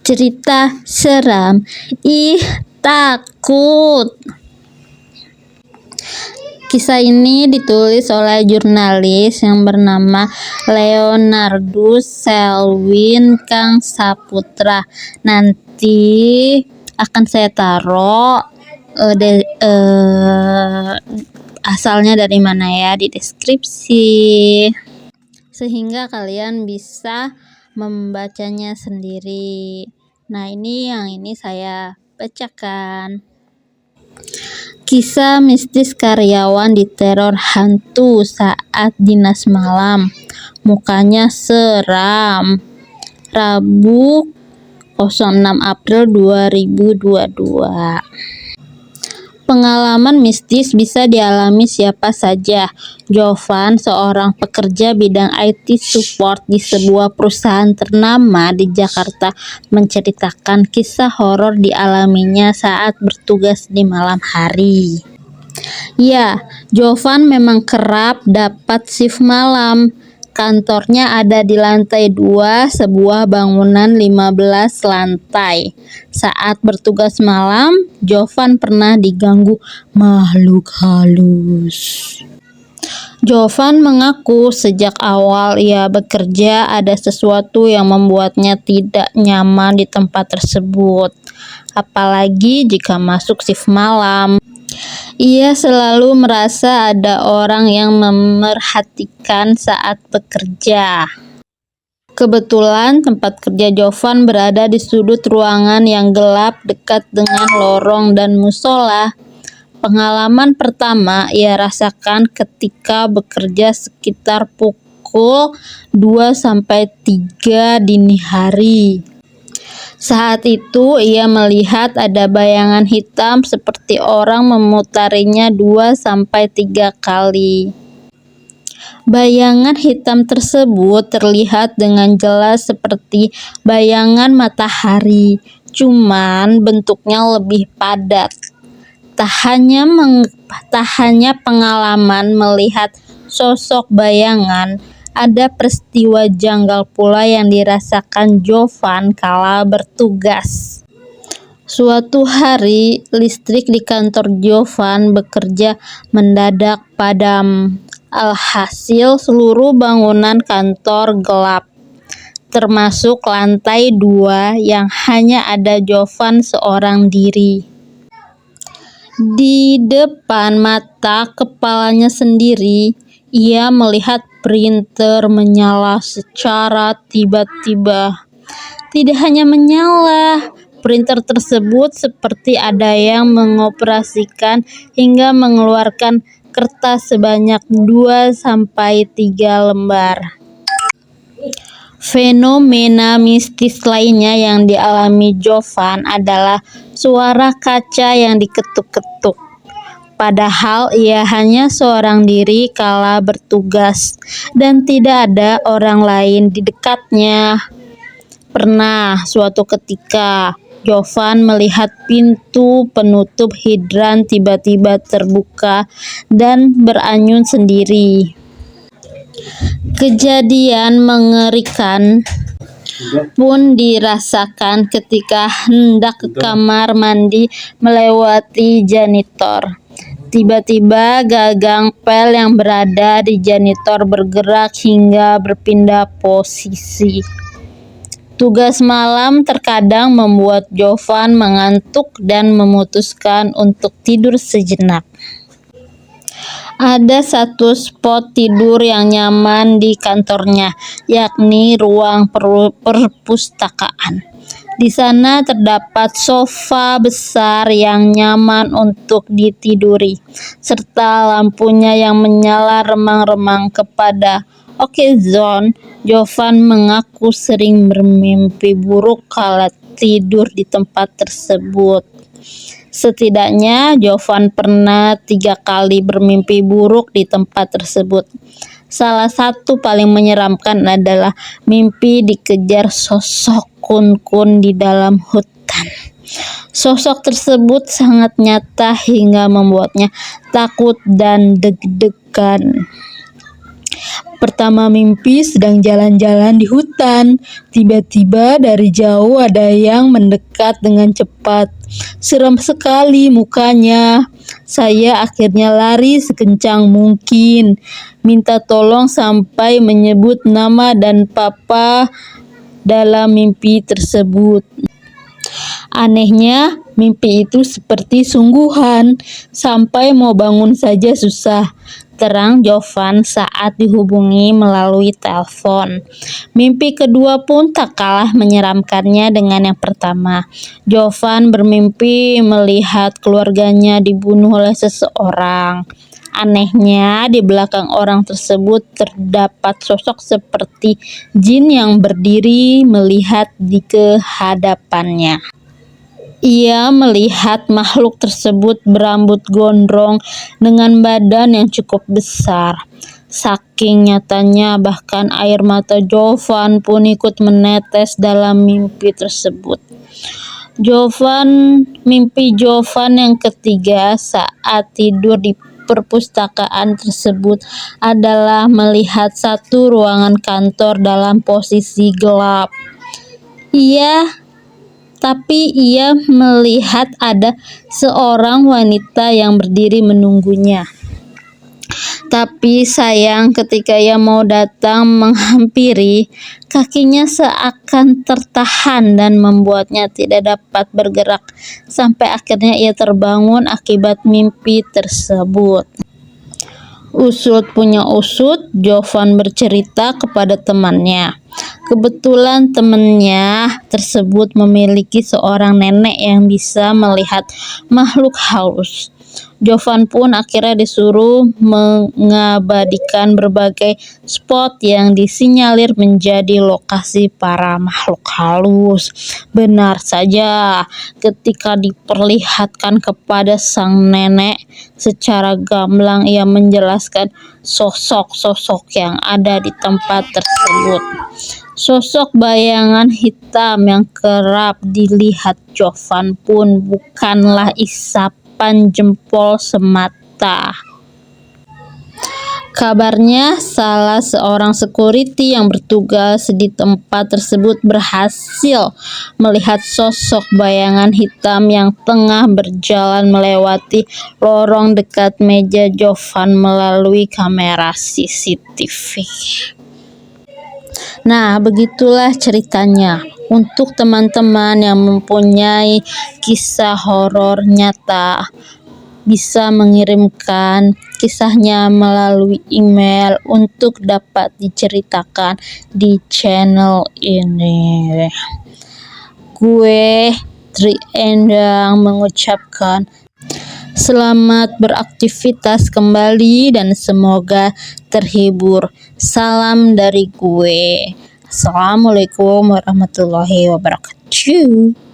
cerita seram. Ih, takut. Kisah ini ditulis oleh jurnalis yang bernama Leonardus Selwyn Kang Saputra. Nanti akan saya taruh asalnya dari mana ya di deskripsi, sehingga kalian bisa membacanya sendiri. Nah, ini saya bacakan. Kisah mistis karyawan diteror hantu saat dinas malam. Mukanya seram. Rabu 06 April 2022. Pengalaman mistis bisa dialami siapa saja. Jovan, seorang pekerja bidang IT support di sebuah perusahaan ternama di Jakarta, menceritakan kisah horor dialaminya saat bertugas di malam hari. Ya, Jovan memang kerap dapat shift malam. Kantornya ada di lantai 2 sebuah bangunan 15 lantai. Saat bertugas malam, Jovan pernah diganggu makhluk halus. Jovan mengaku sejak awal ia bekerja ada sesuatu yang membuatnya tidak nyaman di tempat tersebut, apalagi jika masuk shift malam. Ia selalu merasa ada orang yang memerhatikan saat bekerja. Kebetulan tempat kerja Jovan berada di sudut ruangan yang gelap dekat dengan lorong dan musola. Pengalaman pertama ia rasakan ketika bekerja sekitar pukul 2-3 dini hari. Saat itu ia melihat ada bayangan hitam seperti orang memutarinya 2-3 kali. Bayangan hitam tersebut terlihat dengan jelas seperti bayangan matahari, cuman bentuknya lebih padat. Tak hanya pengalaman melihat sosok bayangan, ada peristiwa janggal pula yang dirasakan Jovan kala bertugas. Suatu hari, listrik di kantor Jovan bekerja mendadak padam. Alhasil seluruh bangunan kantor gelap, termasuk lantai 2 yang hanya ada Jovan seorang diri. Di depan mata kepalanya sendiri, ia melihat printer menyala secara tiba-tiba. Tidak hanya menyala, printer tersebut seperti ada yang mengoperasikan hingga mengeluarkan kertas sebanyak 2-3 lembar. Fenomena mistis lainnya yang dialami Jovan adalah suara kaca yang diketuk-ketuk. Padahal ia hanya seorang diri kala bertugas dan tidak ada orang lain di dekatnya. Pernah suatu ketika Jovan melihat pintu penutup hidran tiba-tiba terbuka dan beranyun sendiri. Kejadian mengerikan pun dirasakan ketika hendak ke kamar mandi melewati janitor. Tiba-tiba gagang pel yang berada di janitor bergerak hingga berpindah posisi. Tugas malam terkadang membuat Jovan mengantuk dan memutuskan untuk tidur sejenak. Ada satu spot tidur yang nyaman di kantornya, yakni ruang perpustakaan. Di sana terdapat sofa besar yang nyaman untuk ditiduri, serta lampunya yang menyala remang-remang. Kepada occasion, Jovan mengaku sering bermimpi buruk kala tidur di tempat tersebut. Setidaknya Jovan pernah 3 kali bermimpi buruk di tempat tersebut. Salah satu paling menyeramkan adalah mimpi dikejar sosok kun-kun di dalam hutan. Sosok tersebut sangat nyata hingga membuatnya takut dan deg-degan. Pertama mimpi sedang jalan-jalan di hutan. Tiba-tiba dari jauh ada yang mendekat dengan cepat. Seram sekali mukanya. Saya akhirnya lari sekencang mungkin. Minta tolong sampai menyebut nama dan papa dalam mimpi tersebut. Anehnya, mimpi itu seperti sungguhan. Sampai mau bangun saja susah. Terang Jovan saat dihubungi melalui telepon. Mimpi kedua pun tak kalah menyeramkannya dengan yang pertama. Jovan bermimpi melihat keluarganya dibunuh oleh seseorang. Anehnya, di belakang orang tersebut terdapat sosok seperti jin yang berdiri melihat di kehadapannya. Ia melihat makhluk tersebut berambut gondrong dengan badan yang cukup besar. Saking nyatanya bahkan air mata Jovan pun ikut menetes dalam mimpi tersebut. Mimpi Jovan yang ketiga saat tidur di perpustakaan tersebut adalah melihat satu ruangan kantor dalam posisi gelap. Tapi ia melihat ada seorang wanita yang berdiri menunggunya. Tapi sayang ketika ia mau datang menghampiri, kakinya seakan tertahan dan membuatnya tidak dapat bergerak. Sampai akhirnya ia terbangun akibat mimpi tersebut. Usut punya usut, Jovan bercerita kepada temannya. Kebetulan temannya tersebut memiliki seorang nenek yang bisa melihat makhluk halus. Jovan pun akhirnya disuruh mengabadikan berbagai spot yang disinyalir menjadi lokasi para makhluk halus. Benar saja, ketika diperlihatkan kepada sang nenek, secara gamblang ia menjelaskan sosok-sosok yang ada di tempat tersebut. Sosok bayangan hitam yang kerap dilihat Jovan pun bukanlah isapan jempol semata. Kabarnya salah seorang security yang bertugas di tempat tersebut berhasil melihat sosok bayangan hitam yang tengah berjalan melewati lorong dekat meja Jovan melalui kamera CCTV. Nah, begitulah ceritanya. Untuk teman-teman yang mempunyai kisah horor nyata, bisa mengirimkan kisahnya melalui email untuk dapat diceritakan di channel ini. Gue Tri Endang mengucapkan selamat beraktivitas kembali dan semoga terhibur. Salam dari gue. Assalamualaikum warahmatullahi wabarakatuh.